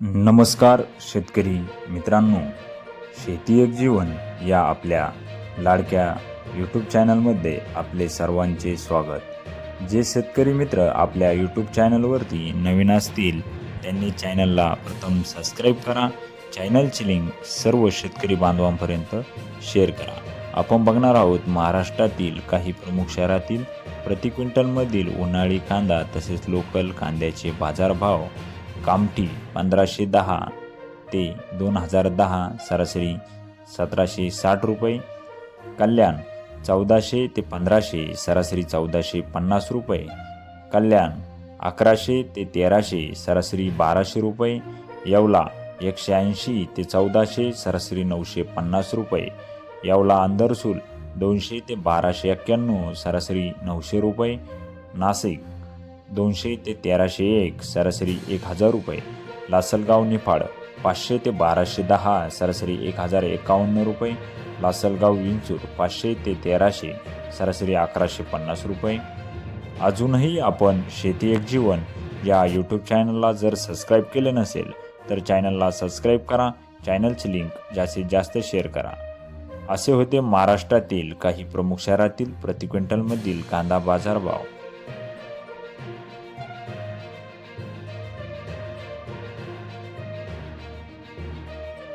नमस्कार शेतकरी मित्रांनो, शेती एक जीवन या आपल्या लाडक्या यूट्यूब चॅनलमध्ये आपले सर्वांचे स्वागत। जे शेतकरी मित्र आपल्या यूट्यूब चॅनलवरती नवीन असतील त्यांनी चॅनलला प्रथम सबस्क्राईब करा। चॅनलची लिंक सर्व शेतकरी बांधवांपर्यंत शेअर करा। आपण बघणार आहोत महाराष्ट्रातील काही प्रमुख शहरातील प्रति क्विंटलमधील उन्हाळी कांदा तसेच लोकल कांद्याचे बाजारभाव। कामठी 1510 ते 2010 सरासरी 1760 रुपये, कल्याण 1400 ते 1500 सरासरी 1450 रुपये, कल्याण 1100 ते 1300 सरासरी 1200 रुपये, येवला 180 ते 1400 सरासरी 950 रुपये, येवला अंदरसूल 200 ते 1291 सरासरी 900 रुपये, नाशिक 200 ते 1301 सरासरी 1000 रुपये, लासलगाव निफाड 500 ते 1210 सरासरी 1051 रुपये, लासलगाव विंचूर 500 ते 1300 सरासरी 1150 रुपये। अजूनही आपण शेती एक जीवन या यूट्यूब चॅनलला जर सबस्क्राईब केले नसेल तर चॅनलला सबस्क्राईब करा। चॅनलची लिंक जास्तीत जास्त शेअर करा। असे होते महाराष्ट्रातील काही प्रमुख शहरातील प्रति क्विंटलमधील कांदा बाजारभाव।